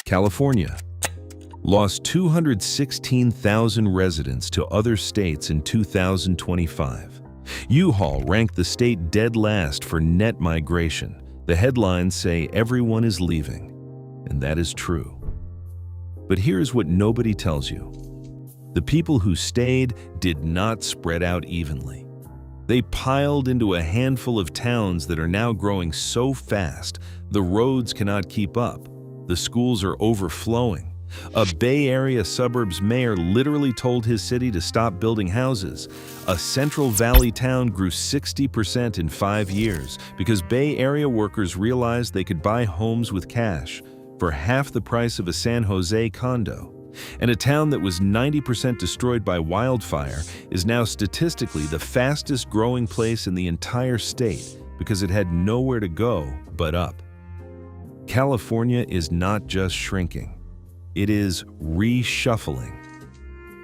California lost 216,000 residents to other states in 2025. U-Haul ranked the state dead last for net migration. The headlines say everyone is leaving, and that is true. But here's what nobody tells you. The people who stayed did not spread out evenly. They piled into a handful of towns that are now growing so fast, the roads cannot keep up. The schools are overflowing. A Bay Area suburbs mayor literally told his city to stop building houses. A Central Valley town grew 60% in 5 years because Bay Area workers realized they could buy homes with cash for half the price of a San Jose condo. And a town that was 90% destroyed by wildfire is now statistically the fastest growing place in the entire state because it had nowhere to go but up. California is not just shrinking, it is reshuffling.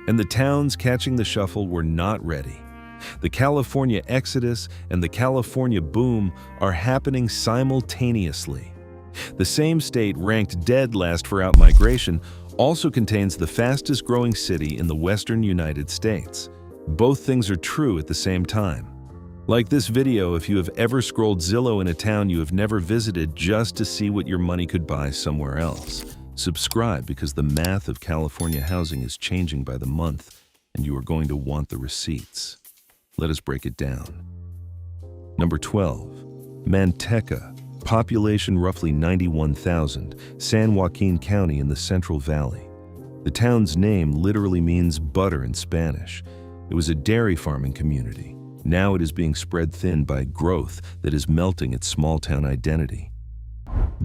And the towns catching the shuffle were not ready. The California exodus and the California boom are happening simultaneously. The same state ranked dead last for outmigration also contains the fastest growing city in the western United States. Both things are true at the same time. Like this video if you have ever scrolled Zillow in a town you have never visited just to see what your money could buy somewhere else. Subscribe because the math of California housing is changing by the month and you are going to want the receipts. Let us break it down. Number 12. Manteca. Population roughly 91,000, San Joaquin County in the Central Valley. The town's name literally means butter in Spanish. It was a dairy farming community. Now it is being spread thin by growth that is melting its small-town identity.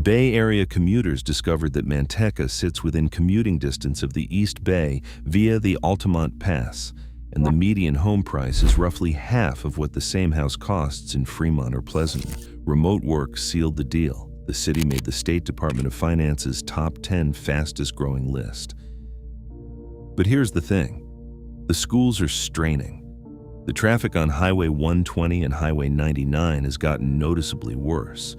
Bay Area commuters discovered that Manteca sits within commuting distance of the East Bay via the Altamont Pass, and the median home price is roughly half of what the same house costs in Fremont or Pleasanton. Remote work sealed the deal. The city made the State Department of Finance's top 10 fastest growing list. But here's the thing. The schools are straining. The traffic on Highway 120 and Highway 99 has gotten noticeably worse.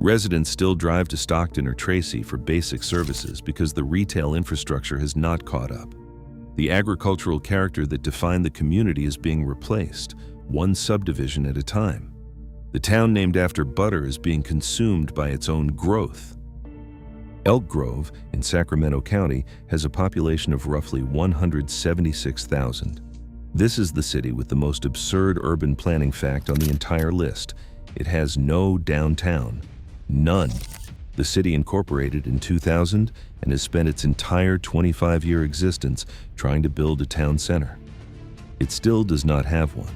Residents still drive to Stockton or Tracy for basic services because the retail infrastructure has not caught up. The agricultural character that defined the community is being replaced, one subdivision at a time. The town named after butter is being consumed by its own growth. Elk Grove in Sacramento County has a population of roughly 176,000. This is the city with the most absurd urban planning fact on the entire list. It has no downtown. None. The city incorporated in 2000 and has spent its entire 25-year existence trying to build a town center. It still does not have one.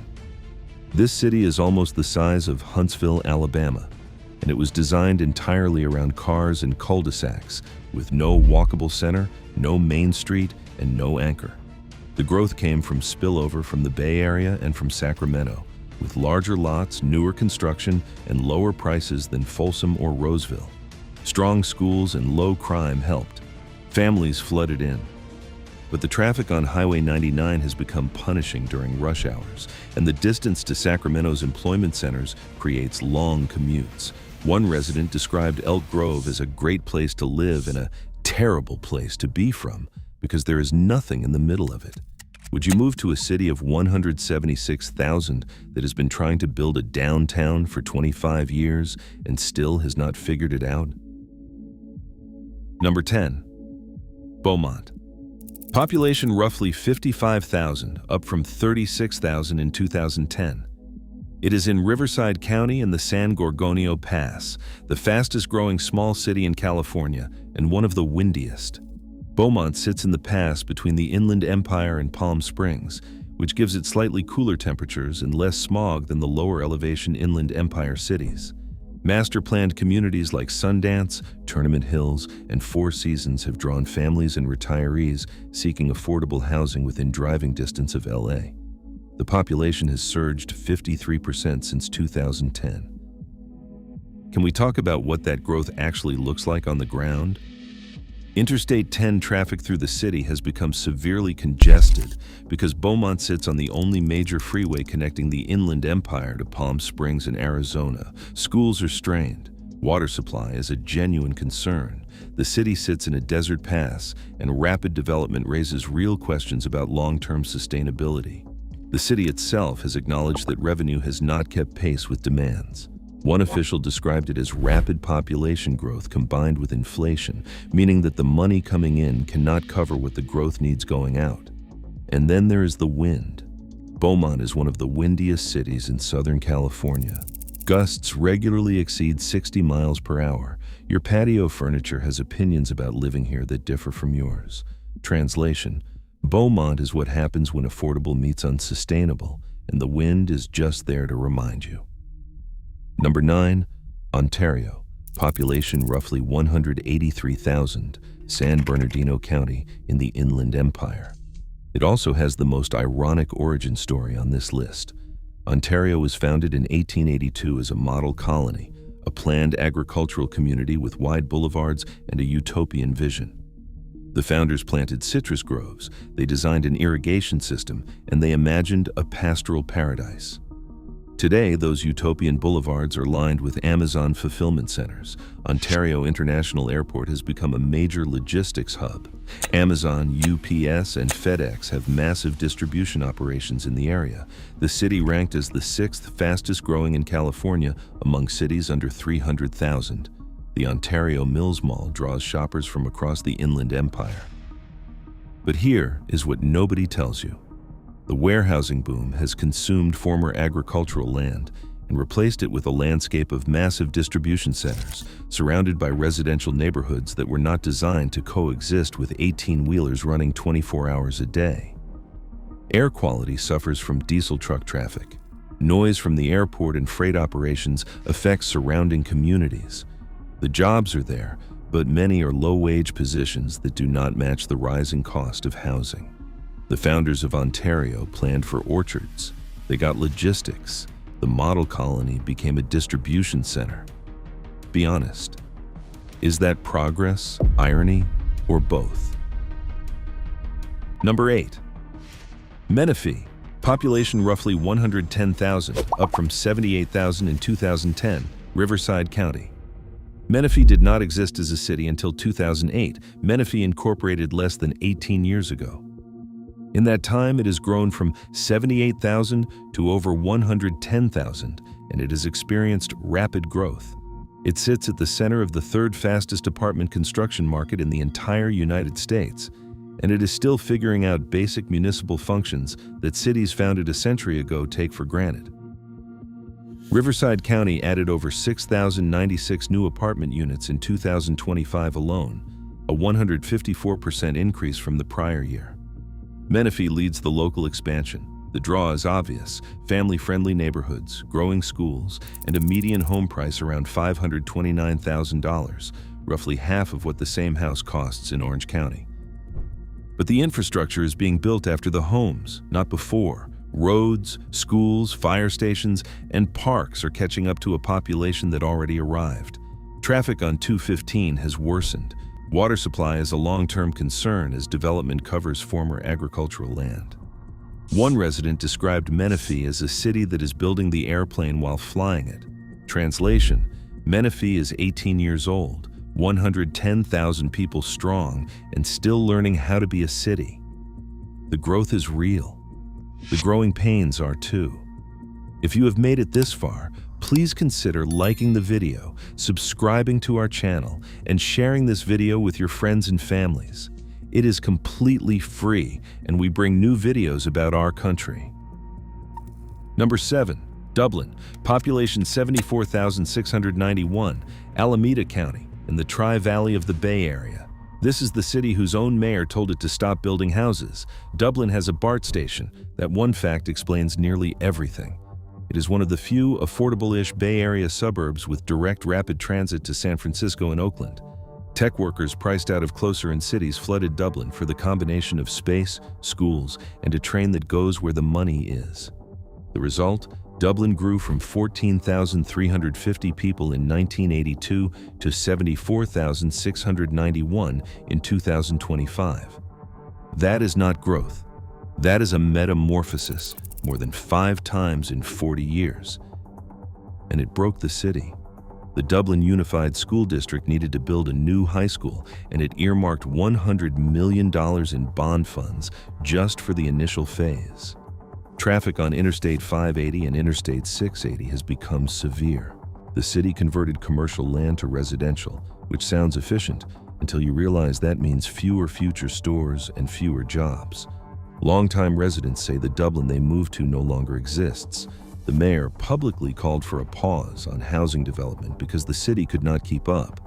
This city is almost the size of Huntsville, Alabama, and it was designed entirely around cars and cul-de-sacs, with no walkable center, no main street, and no anchor. The growth came from spillover from the Bay Area and from Sacramento, with larger lots, newer construction, and lower prices than Folsom or Roseville. Strong schools and low crime helped. Families flooded in. But the traffic on Highway 99 has become punishing during rush hours, and the distance to Sacramento's employment centers creates long commutes. One resident described Elk Grove as a great place to live and a terrible place to be from, because there is nothing in the middle of it. Would you move to a city of 176,000 that has been trying to build a downtown for 25 years and still has not figured it out? Number 10. Beaumont. Population roughly 55,000, up from 36,000 in 2010. It is in Riverside County in the San Gorgonio Pass, the fastest growing small city in California and one of the windiest. Beaumont sits in the pass between the Inland Empire and Palm Springs, which gives it slightly cooler temperatures and less smog than the lower elevation Inland Empire cities. Master-planned communities like Sundance, Tournament Hills, and Four Seasons have drawn families and retirees seeking affordable housing within driving distance of LA. The population has surged 53% since 2010. Can we talk about what that growth actually looks like on the ground? Interstate 10 traffic through the city has become severely congested because Beaumont sits on the only major freeway connecting the Inland Empire to Palm Springs and Arizona. Schools are strained. Water supply is a genuine concern. The city sits in a desert pass, and rapid development raises real questions about long-term sustainability. The city itself has acknowledged that revenue has not kept pace with demands. One official described it as rapid population growth combined with inflation, meaning that the money coming in cannot cover what the growth needs going out. And then there is the wind. Beaumont is one of the windiest cities in Southern California. Gusts regularly exceed 60 miles per hour. Your patio furniture has opinions about living here that differ from yours. Translation: Beaumont is what happens when affordable meets unsustainable, and the wind is just there to remind you. Number 9, Ontario. Population roughly 183,000, San Bernardino County in the Inland Empire. It also has the most ironic origin story on this list. Ontario was founded in 1882 as a model colony, a planned agricultural community with wide boulevards and a utopian vision. The founders planted citrus groves, they designed an irrigation system, and they imagined a pastoral paradise. Today, those utopian boulevards are lined with Amazon fulfillment centers. Ontario International Airport has become a major logistics hub. Amazon, UPS, and FedEx have massive distribution operations in the area. The city ranked as the 6th fastest growing in California among cities under 300,000. The Ontario Mills Mall draws shoppers from across the Inland Empire. But here is what nobody tells you. The warehousing boom has consumed former agricultural land and replaced it with a landscape of massive distribution centers, surrounded by residential neighborhoods that were not designed to coexist with 18-wheelers running 24 hours a day. Air quality suffers from diesel truck traffic. Noise from the airport and freight operations affects surrounding communities. The jobs are there, but many are low-wage positions that do not match the rising cost of housing. The founders of Ontario planned for orchards. They got logistics. The model colony became a distribution center. Be honest. Is that progress, irony, or both? Number 8. Menifee. Population roughly 110,000, up from 78,000 in 2010, Riverside County. Menifee did not exist as a city until 2008. Menifee incorporated less than 18 years ago. In that time, it has grown from 78,000 to over 110,000, and it has experienced rapid growth. It sits at the center of the 3rd fastest apartment construction market in the entire United States, and it is still figuring out basic municipal functions that cities founded a century ago take for granted. Riverside County added over 6,096 new apartment units in 2025 alone, a 154% increase from the prior year. Menifee leads the local expansion. The draw is obvious: family-friendly neighborhoods, growing schools, and a median home price around $529,000, roughly half of what the same house costs in Orange County. But the infrastructure is being built after the homes, not before. Roads, schools, fire stations, and parks are catching up to a population that already arrived. Traffic on 215 has worsened. Water supply is a long-term concern as development covers former agricultural land. One resident described Menifee as a city that is building the airplane while flying it. Translation: Menifee is 18 years old, 110,000 people strong, and still learning how to be a city. The growth is real. The growing pains are too. If you have made it this far, please consider liking the video, subscribing to our channel, and sharing this video with your friends and families. It is completely free, and we bring new videos about our country. Number 7. Dublin. Population 74,691, Alameda County, in the Tri-Valley of the Bay Area. This is the city whose own mayor told it to stop building houses. Dublin has a BART station. That one fact explains nearly everything. It is one of the few affordable-ish Bay Area suburbs with direct rapid transit to San Francisco and Oakland. Tech workers priced out of closer-in cities flooded Dublin for the combination of space, schools, and a train that goes where the money is. The result? Dublin grew from 14,350 people in 1982 to 74,691 in 2025. That is not growth. That is a metamorphosis, more than 5 times in 40 years. And it broke the city. The Dublin Unified School District needed to build a new high school, and it earmarked $100 million in bond funds just for the initial phase. Traffic on Interstate 580 and Interstate 680 has become severe. The city converted commercial land to residential, which sounds efficient until you realize that means fewer future stores and fewer jobs. Longtime residents say the Dublin they moved to no longer exists. The mayor publicly called for a pause on housing development because the city could not keep up.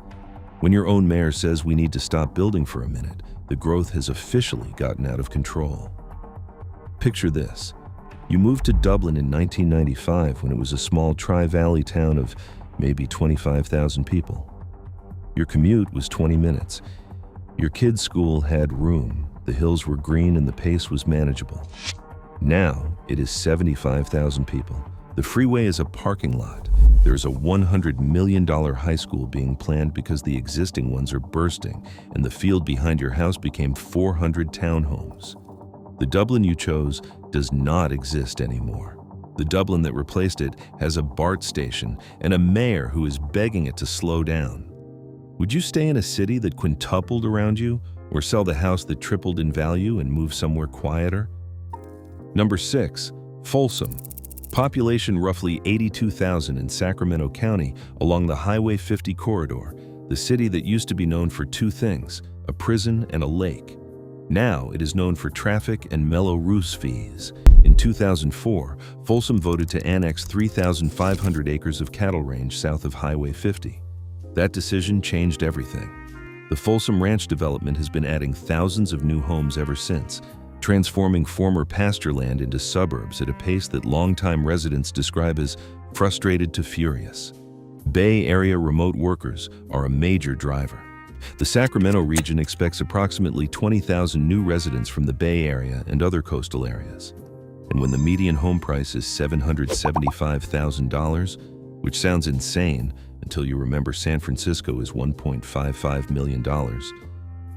When your own mayor says we need to stop building for a minute, the growth has officially gotten out of control. Picture this. You moved to Dublin in 1995 when it was a small Tri-Valley town of maybe 25,000 people. Your commute was 20 minutes. Your kids' school had room, the hills were green, and the pace was manageable. Now, it is 75,000 people. The freeway is a parking lot. There's a $100 million high school being planned because the existing ones are bursting, and the field behind your house became 400 townhomes. The Dublin you chose does not exist anymore. The Dublin that replaced it has a BART station and a mayor who is begging it to slow down. Would you stay in a city that quintupled around you, or sell the house that tripled in value and move somewhere quieter? Number 6, Folsom. Population roughly 82,000 in Sacramento County along the Highway 50 corridor, the city that used to be known for two things, a prison and a lake. Now it is known for traffic and Melrose fees. In 2004, Folsom voted to annex 3,500 acres of cattle range south of Highway 50. That decision changed everything. The Folsom Ranch development has been adding thousands of new homes ever since, transforming former pasture land into suburbs at a pace that longtime residents describe as frustrated to furious. Bay Area remote workers are a major driver. The Sacramento region expects approximately 20,000 new residents from the Bay Area and other coastal areas. And when the median home price is $775,000, which sounds insane until you remember San Francisco is $1.55 million,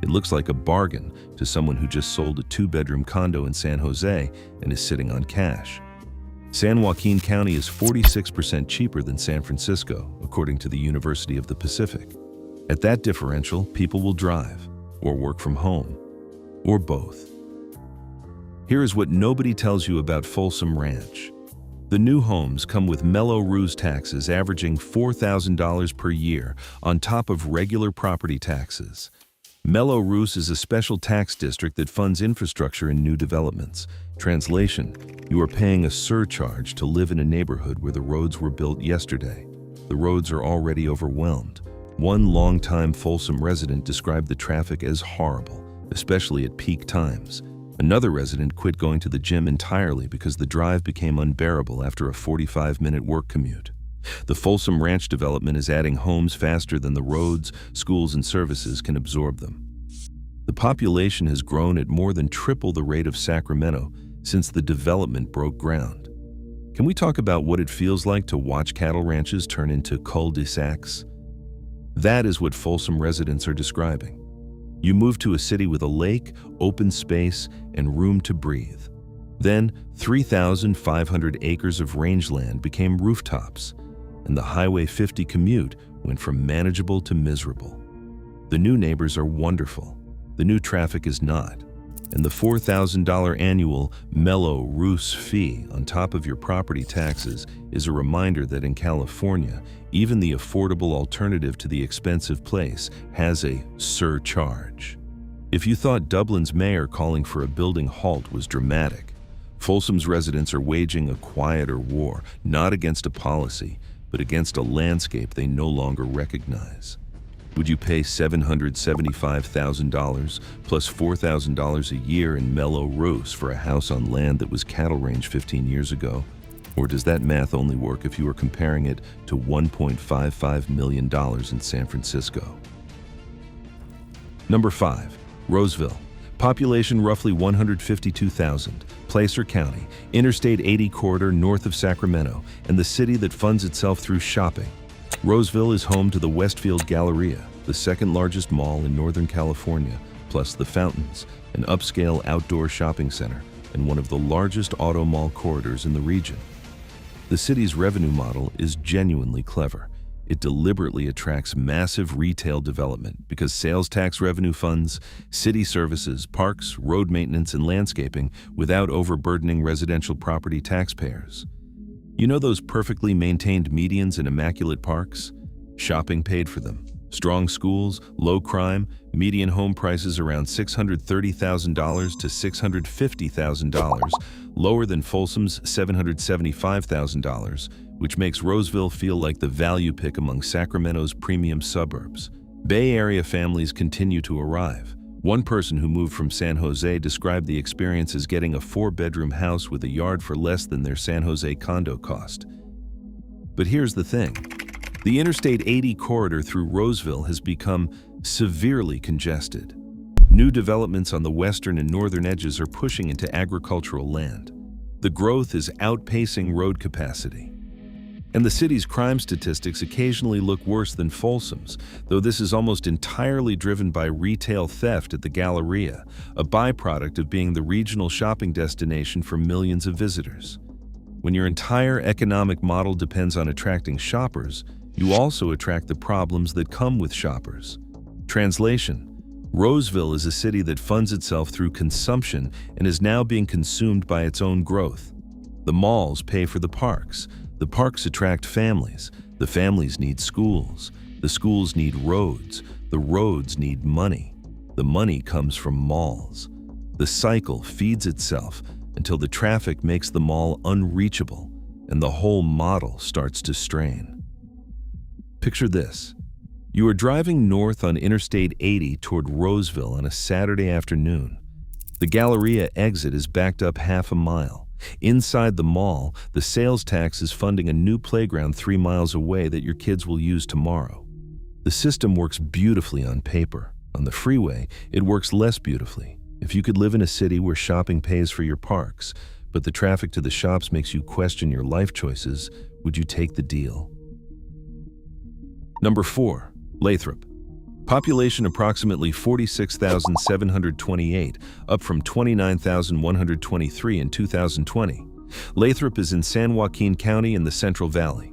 it looks like a bargain to someone who just sold a 2-bedroom condo in San Jose and is sitting on cash. San Joaquin County is 46% cheaper than San Francisco, according to the University of the Pacific. At that differential, people will drive, or work from home, or both. Here is what nobody tells you about Folsom Ranch. The new homes come with Melrose taxes averaging $4,000 per year on top of regular property taxes. Melrose is a special tax district that funds infrastructure in new developments. Translation, you are paying a surcharge to live in a neighborhood where the roads were built yesterday. The roads are already overwhelmed. One longtime Folsom resident described the traffic as horrible, especially at peak times. Another resident quit going to the gym entirely because the drive became unbearable after a 45-minute work commute. The Folsom Ranch development is adding homes faster than the roads, schools, and services can absorb them. The population has grown at more than triple the rate of Sacramento since the development broke ground. Can we talk about what it feels like to watch cattle ranches turn into cul-de-sacs? That is what Folsom residents are describing. You move to a city with a lake, open space, and room to breathe. Then, 3,500 acres of rangeland became rooftops, and the Highway 50 commute went from manageable to miserable. The new neighbors are wonderful. The new traffic is not. And the $4,000 annual Melrose fee on top of your property taxes is a reminder that in California, even the affordable alternative to the expensive place has a surcharge. If you thought Dublin's mayor calling for a building halt was dramatic, Folsom's residents are waging a quieter war, not against a policy, but against a landscape they no longer recognize. Would you pay $775,000 plus $4,000 a year in Melrose for a house on land that was cattle range 15 years ago? Or does that math only work if you are comparing it to $1.55 million in San Francisco? Number 5, Roseville. Population roughly 152,000, Placer County, Interstate 80 corridor north of Sacramento, and the city that funds itself through shopping. Roseville is home to the Westfield Galleria, the second largest mall in Northern California, plus the Fountains, an upscale outdoor shopping center, and one of the largest auto mall corridors in the region. The city's revenue model is genuinely clever. it deliberately attracts massive retail development because sales tax revenue funds city services, parks, road maintenance, and landscaping without overburdening residential property taxpayers. You know those perfectly maintained medians and immaculate parks? Shopping paid for them. Strong schools, low crime, median home prices around $630,000 to $650,000, lower than Folsom's $775,000, which makes Roseville feel like the value pick among Sacramento's premium suburbs. Bay Area families continue to arrive. One person who moved from San Jose described the experience as getting a 4-bedroom house with a yard for less than their San Jose condo cost. But here's the thing. The Interstate 80 corridor through Roseville has become severely congested. New developments on the western and northern edges are pushing into agricultural land. The growth is outpacing road capacity. And the city's crime statistics occasionally look worse than Folsom's, though this is almost entirely driven by retail theft at the Galleria, a byproduct of being the regional shopping destination for millions of visitors. When your entire economic model depends on attracting shoppers, you also attract the problems that come with shoppers. Translation: Roseville is a city that funds itself through consumption and is now being consumed by its own growth. The malls pay for the parks attract families, the families need schools, the schools need roads, the roads need money, the money comes from malls. The cycle feeds itself until the traffic makes the mall unreachable and the whole model starts to strain. Picture this. You are driving north on Interstate 80 toward Roseville on a Saturday afternoon. The Galleria exit is backed up half a mile. Inside the mall, the sales tax is funding a new playground 3 miles away that your kids will use tomorrow. The system works beautifully on paper. On the freeway, it works less beautifully. If you could live in a city where shopping pays for your parks, but the traffic to the shops makes you question your life choices, would you take the deal? Number 4. Lathrop. Population approximately 46,728, up from 29,123 in 2020. Lathrop is in San Joaquin County in the Central Valley.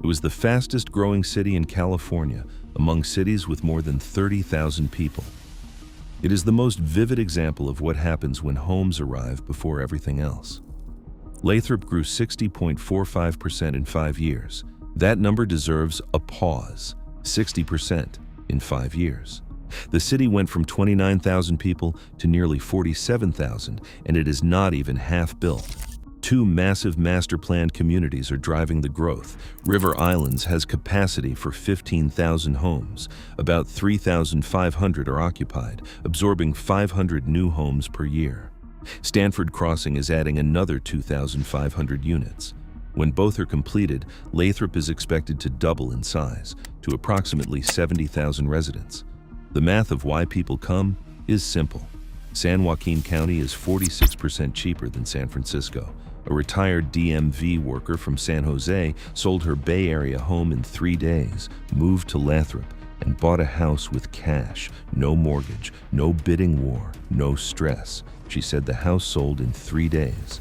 It was the fastest growing city in California, among cities with more than 30,000 people. It is the most vivid example of what happens when homes arrive before everything else. Lathrop grew 60.45% in 5 years. That number deserves a pause. 60% in 5 years. The city went from 29,000 people to nearly 47,000, and it is not even half built. 2 massive master-planned communities are driving the growth. River Islands has capacity for 15,000 homes. About 3,500 are occupied, absorbing 500 new homes per year. Stanford Crossing is adding another 2,500 units. When both are completed, Lathrop is expected to double in size to approximately 70,000 residents. The math of why people come is simple. San Joaquin County is 46% cheaper than San Francisco. A retired DMV worker from San Jose sold her Bay Area home in 3 days, moved to Lathrop, and bought a house with cash, no mortgage, no bidding war, no stress. She said the house sold in 3 days.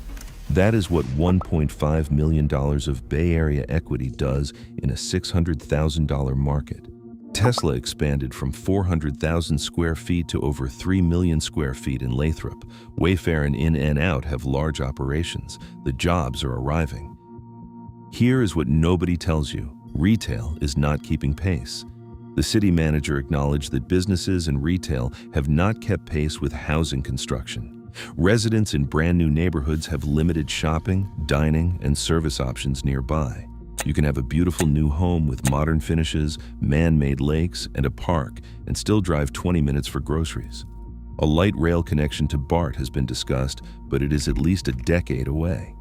That is what $1.5 million of Bay Area equity does in a $600,000 market. Tesla expanded from 400,000 square feet to over 3 million square feet in Lathrop. Wayfair and In-N-Out have large operations. The jobs are arriving. Here is what nobody tells you. Retail is not keeping pace. The city manager acknowledged that businesses and retail have not kept pace with housing construction. Residents in brand new neighborhoods have limited shopping, dining, and service options nearby. You can have a beautiful new home with modern finishes, man-made lakes, and a park, and still drive 20 minutes for groceries. A light rail connection to BART has been discussed, but it is at least a decade away.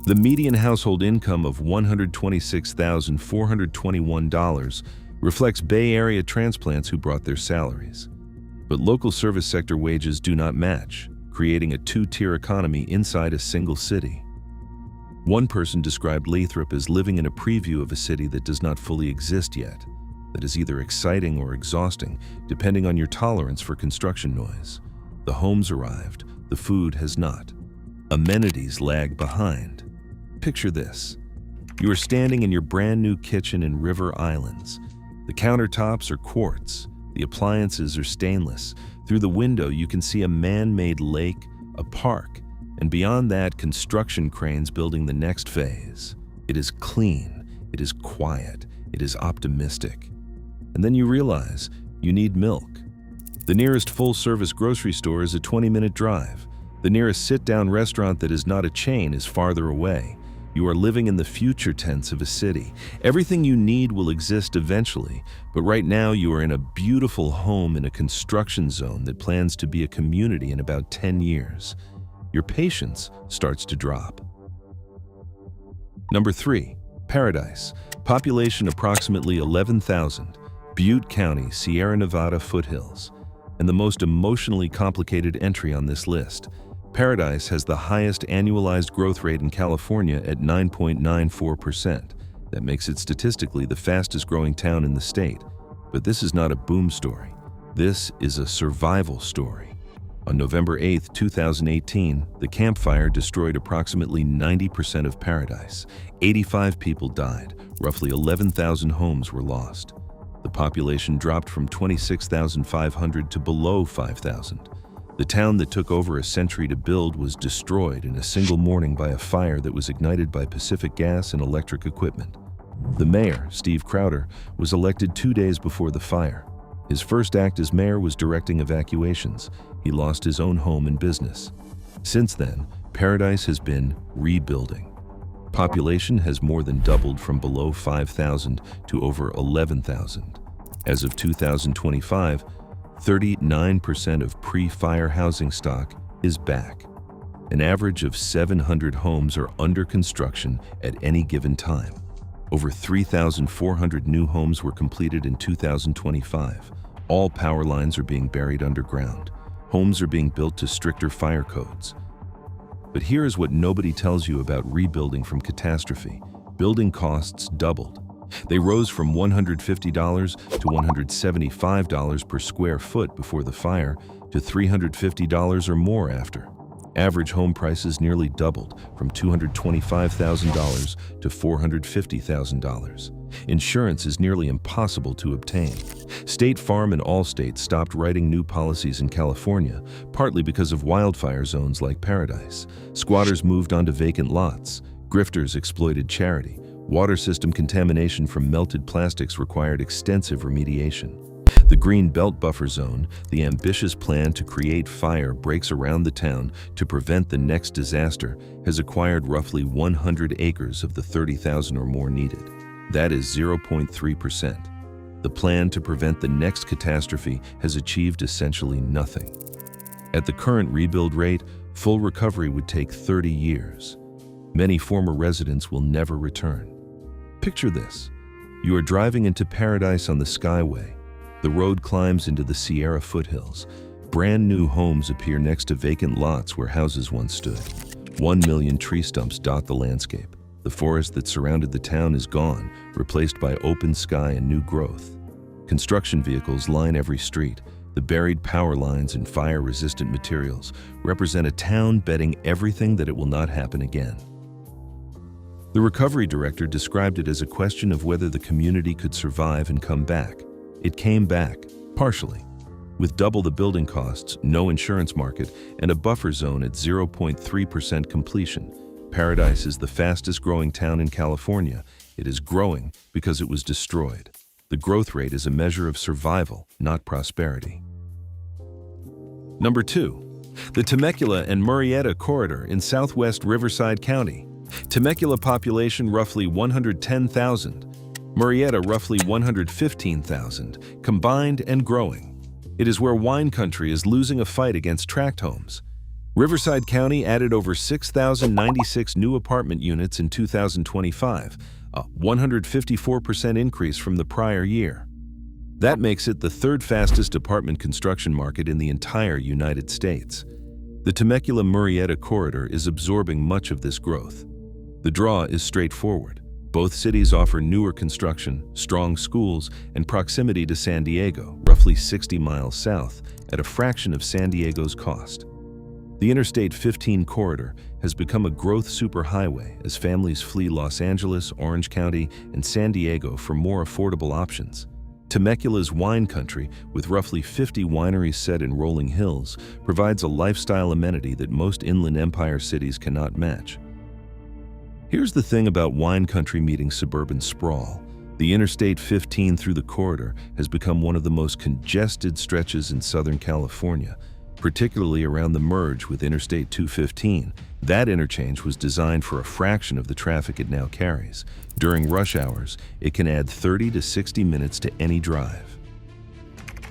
The median household income of $126,421 reflects Bay Area transplants who brought their salaries. But local service sector wages do not match, creating a 2-tier economy inside a single city. One person described Lathrop as living in a preview of a city that does not fully exist yet, that is either exciting or exhausting, depending on your tolerance for construction noise. The homes arrived, the food has not. Amenities lag behind. Picture this. You are standing in your brand new kitchen in River Islands. The countertops are quartz, the appliances are stainless. Through the window you can see a man-made lake, a park, and beyond that, construction cranes building the next phase. It is clean, it is quiet, it is optimistic. And then you realize you need milk. The nearest full-service grocery store is a 20-minute drive. The nearest sit-down restaurant that is not a chain is farther away. You are living in the future tense of a city. Everything you need will exist eventually, but right now you are in a beautiful home in a construction zone that plans to be a community in about 10 years. Your patience starts to drop. Number 3, Paradise. Population approximately 11,000. Butte County, Sierra Nevada foothills. And the most emotionally complicated entry on this list. Paradise has the highest annualized growth rate in California at 9.94%. That makes it statistically the fastest growing town in the state. But this is not a boom story. This is a survival story. On November 8, 2018, the Camp Fire destroyed approximately 90% of Paradise. 85 people died. Roughly 11,000 homes were lost. The population dropped from 26,500 to below 5,000. The town that took over a century to build was destroyed in a single morning by a fire that was ignited by Pacific gas and electric equipment. The mayor, Steve Crowder, was elected 2 days before the fire. His first act as mayor was directing evacuations. He lost his own home and business. Since then, Paradise has been rebuilding. Population has more than doubled from below 5,000 to over 11,000. As of 2025, 39% of pre-fire housing stock is back. An average of 700 homes are under construction at any given time. Over 3,400 new homes were completed in 2025. All power lines are being buried underground. Homes are being built to stricter fire codes. But here is what nobody tells you about rebuilding from catastrophe. Building costs doubled. They rose from $150 to $175 per square foot before the fire to $350 or more after. Average home prices nearly doubled from $225,000 to $450,000. Insurance is nearly impossible to obtain. State Farm and Allstate stopped writing new policies in California, partly because of wildfire zones like Paradise. Squatters moved onto vacant lots. Grifters exploited charity. Water system contamination from melted plastics required extensive remediation. The Green Belt Buffer Zone, the ambitious plan to create fire breaks around the town to prevent the next disaster, has acquired roughly 100 acres of the 30,000 or more needed. That is 0.3%. The plan to prevent the next catastrophe has achieved essentially nothing. At the current rebuild rate, full recovery would take 30 years. Many former residents will never return. Picture this. You are driving into Paradise on the Skyway. The road climbs into the Sierra foothills. Brand new homes appear next to vacant lots where houses once stood. 1 million tree stumps dot the landscape. The forest that surrounded the town is gone, replaced by open sky and new growth. Construction vehicles line every street. The buried power lines and fire-resistant materials represent a town betting everything that it will not happen again. The recovery director described it as a question of whether the community could survive and come back. It came back, partially. With double the building costs, no insurance market, and a buffer zone at 0.3% completion, Paradise is the fastest growing town in California. It is growing because it was destroyed. The growth rate is a measure of survival, not prosperity. Number 2, the Temecula and Murrieta corridor in southwest Riverside County. Temecula population roughly 110,000. Murrieta roughly 115,000, combined and growing. It is where wine country is losing a fight against tract homes. Riverside County added over 6,096 new apartment units in 2025, a 154% increase from the prior year. That makes it the third fastest apartment construction market in the entire United States. The Temecula-Murrieta corridor is absorbing much of this growth. The draw is straightforward. Both cities offer newer construction, strong schools, and proximity to San Diego, roughly 60 miles south, at a fraction of San Diego's cost. The Interstate 15 corridor has become a growth superhighway as families flee Los Angeles, Orange County, and San Diego for more affordable options. Temecula's wine country, with roughly 50 wineries set in rolling hills, provides a lifestyle amenity that most Inland Empire cities cannot match. Here's the thing about wine country meeting suburban sprawl. The Interstate 15 through the corridor has become one of the most congested stretches in Southern California, particularly around the merge with Interstate 215. That interchange was designed for a fraction of the traffic it now carries. During rush hours, it can add 30 to 60 minutes to any drive.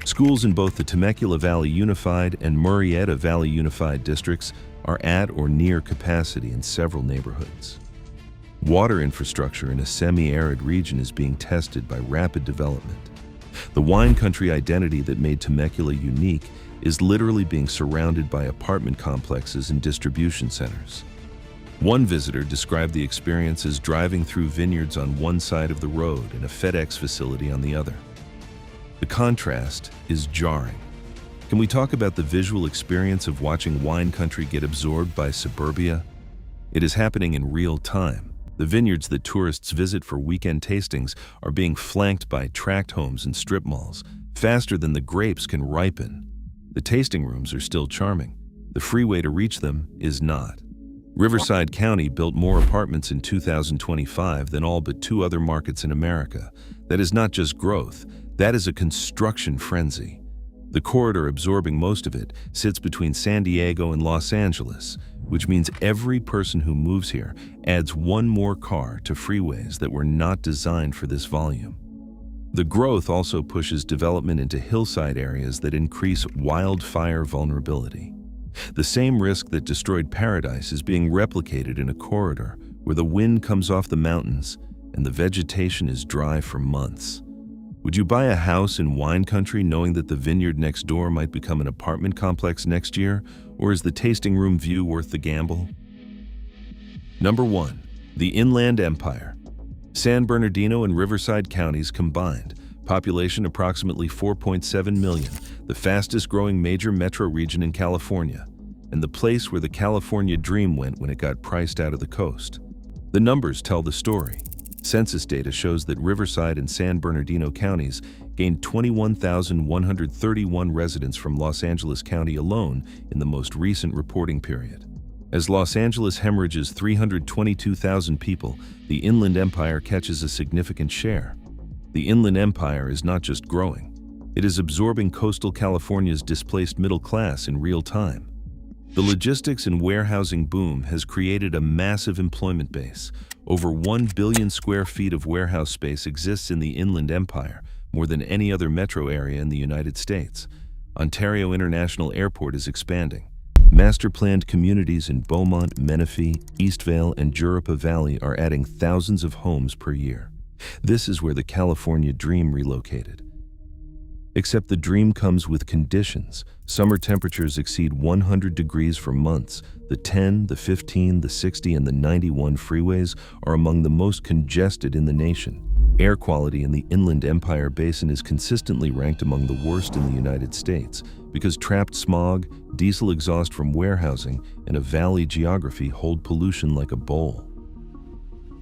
Schools in both the Temecula Valley Unified and Murrieta Valley Unified districts are at or near capacity in several neighborhoods. Water infrastructure in a semi-arid region is being tested by rapid development. The wine country identity that made Temecula unique is literally being surrounded by apartment complexes and distribution centers. One visitor described the experience as driving through vineyards on one side of the road and a FedEx facility on the other. The contrast is jarring. Can we talk about the visual experience of watching wine country get absorbed by suburbia? It is happening in real time. The vineyards that tourists visit for weekend tastings are being flanked by tract homes and strip malls, faster than the grapes can ripen. The tasting rooms are still charming. The freeway to reach them is not. Riverside County built more apartments in 2025 than all but 2 other markets in America. That is not just growth, that is a construction frenzy. The corridor absorbing most of it sits between San Diego and Los Angeles, which means every person who moves here adds one more car to freeways that were not designed for this volume. The growth also pushes development into hillside areas that increase wildfire vulnerability. The same risk that destroyed Paradise is being replicated in a corridor where the wind comes off the mountains and the vegetation is dry for months. Would you buy a house in wine country knowing that the vineyard next door might become an apartment complex next year, or is the tasting room view worth the gamble? Number 1. The Inland Empire. San Bernardino and Riverside counties combined, population approximately 4.7 million, the fastest growing major metro region in California, and the place where the California dream went when it got priced out of the coast. The numbers tell the story. Census data shows that Riverside and San Bernardino counties gained 21,131 residents from Los Angeles County alone in the most recent reporting period. As Los Angeles hemorrhages 322,000 people, the Inland Empire catches a significant share. The Inland Empire is not just growing, it is absorbing coastal California's displaced middle class in real time. The logistics and warehousing boom has created a massive employment base. Over 1 billion square feet of warehouse space exists in the Inland Empire, more than any other metro area in the United States. Ontario International Airport is expanding. Master-planned communities in Beaumont, Menifee, Eastvale, and Jurupa Valley are adding thousands of homes per year. This is where the California dream relocated. Except the dream comes with conditions. Summer temperatures exceed 100 degrees for months. The 10, the 15, the 60, and the 91 freeways are among the most congested in the nation. Air quality in the Inland Empire Basin is consistently ranked among the worst in the United States because trapped smog, diesel exhaust from warehousing, and a valley geography hold pollution like a bowl.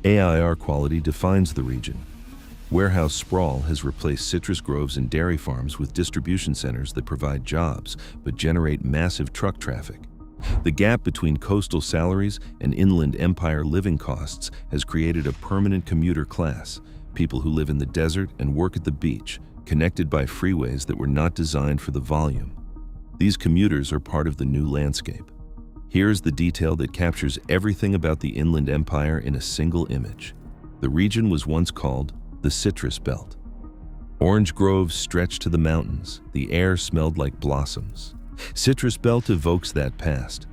AIR quality defines the region. Warehouse sprawl has replaced citrus groves and dairy farms with distribution centers that provide jobs but generate massive truck traffic. The gap between coastal salaries and Inland Empire living costs has created a permanent commuter class, people who live in the desert and work at the beach, connected by freeways that were not designed for the volume. These commuters are part of the new landscape. Here's the detail that captures everything about the Inland Empire in a single image. The region was once called the Citrus Belt. Orange groves stretched to the mountains. The air smelled like blossoms. Citrus Belt evokes that past.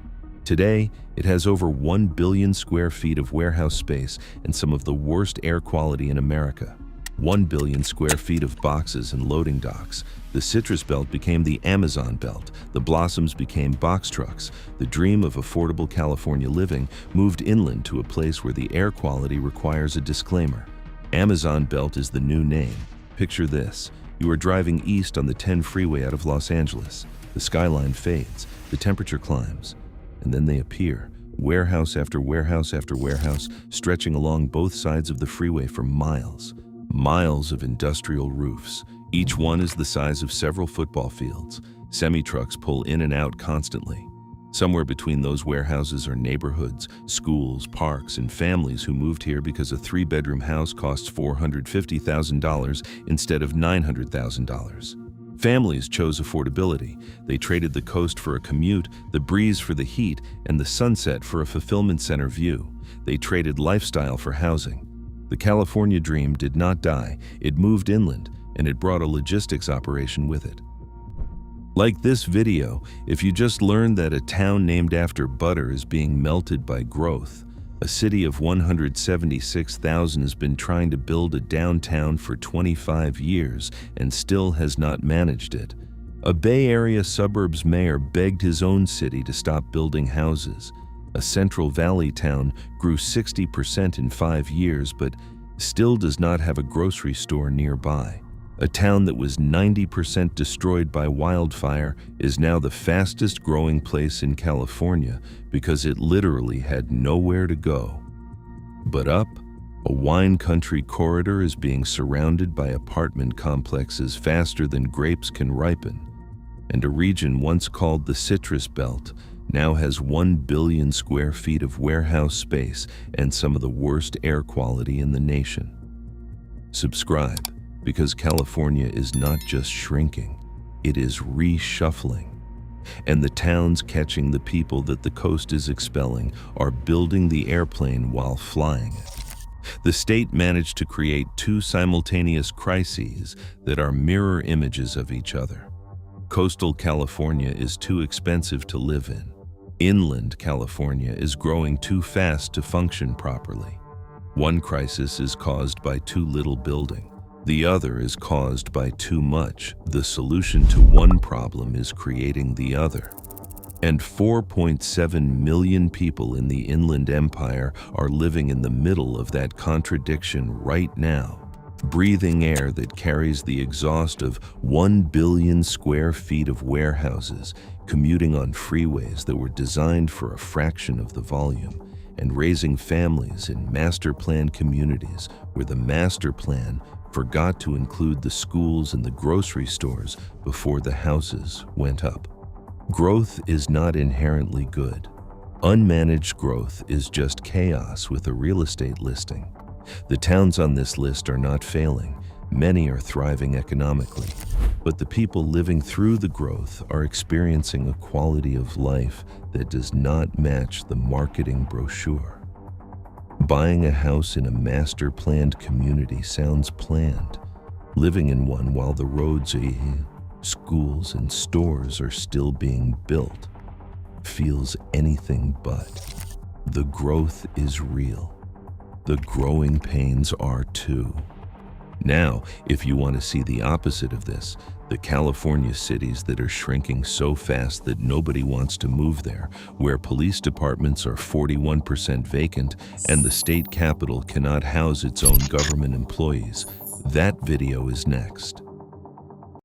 Today, it has over 1 billion square feet of warehouse space and some of the worst air quality in America. 1 billion square feet of boxes and loading docks. The Citrus Belt became the Amazon Belt. The blossoms became box trucks. The dream of affordable California living moved inland to a place where the air quality requires a disclaimer. Amazon Belt is the new name. Picture this. You are driving east on the 10 freeway out of Los Angeles. The skyline fades. The temperature climbs. and then they appear, warehouse after warehouse after warehouse, stretching along both sides of the freeway for miles. Miles of industrial roofs. Each one is the size of several football fields. Semi-trucks pull in and out constantly. Somewhere between those warehouses are neighborhoods, schools, parks, and families who moved here because a 3-bedroom house costs $450,000 instead of $900,000. Families chose affordability. They traded the coast for a commute, the breeze for the heat, and the sunset for a fulfillment center view. They traded lifestyle for housing. The California dream did not die. It moved inland, and it brought a logistics operation with it. Like this video, if you just learned that a town named after butter is being melted by growth, a city of 176,000 has been trying to build a downtown for 25 years and still has not managed it. A Bay Area suburbs mayor begged his own city to stop building houses. A Central Valley town grew 60% in 5 years, but still does not have a grocery store nearby. A town that was 90% destroyed by wildfire is now the fastest growing place in California because it literally had nowhere to go. But up, a wine country corridor is being surrounded by apartment complexes faster than grapes can ripen. And a region once called the Citrus Belt now has 1 billion square feet of warehouse space and some of the worst air quality in the nation. Subscribe, because California is not just shrinking, it is reshuffling. And the towns catching the people that the coast is expelling are building the airplane while flying it. The state managed to create 2 simultaneous crises that are mirror images of each other. Coastal California is too expensive to live in. Inland California is growing too fast to function properly. One crisis is caused by too little building. The other is caused by too much. The solution to one problem is creating the other. And 4.7 million people in the Inland Empire are living in the middle of that contradiction right now, breathing air that carries the exhaust of 1 billion square feet of warehouses, commuting on freeways that were designed for a fraction of the volume, and raising families in master-planned communities where the master plan forgot to include the schools and the grocery stores before the houses went up. Growth is not inherently good. Unmanaged growth is just chaos with a real estate listing. The towns on this list are not failing. Many are thriving economically, but the people living through the growth are experiencing a quality of life that does not match the marketing brochure. Buying a house in a master-planned community sounds planned. Living in one while the roads, schools, and stores are still being built feels anything but. The growth is real. The growing pains are too. Now, if you want to see the opposite of this, the California cities that are shrinking so fast that nobody wants to move there, where police departments are 41% vacant and the state capitol cannot house its own government employees, that video is next.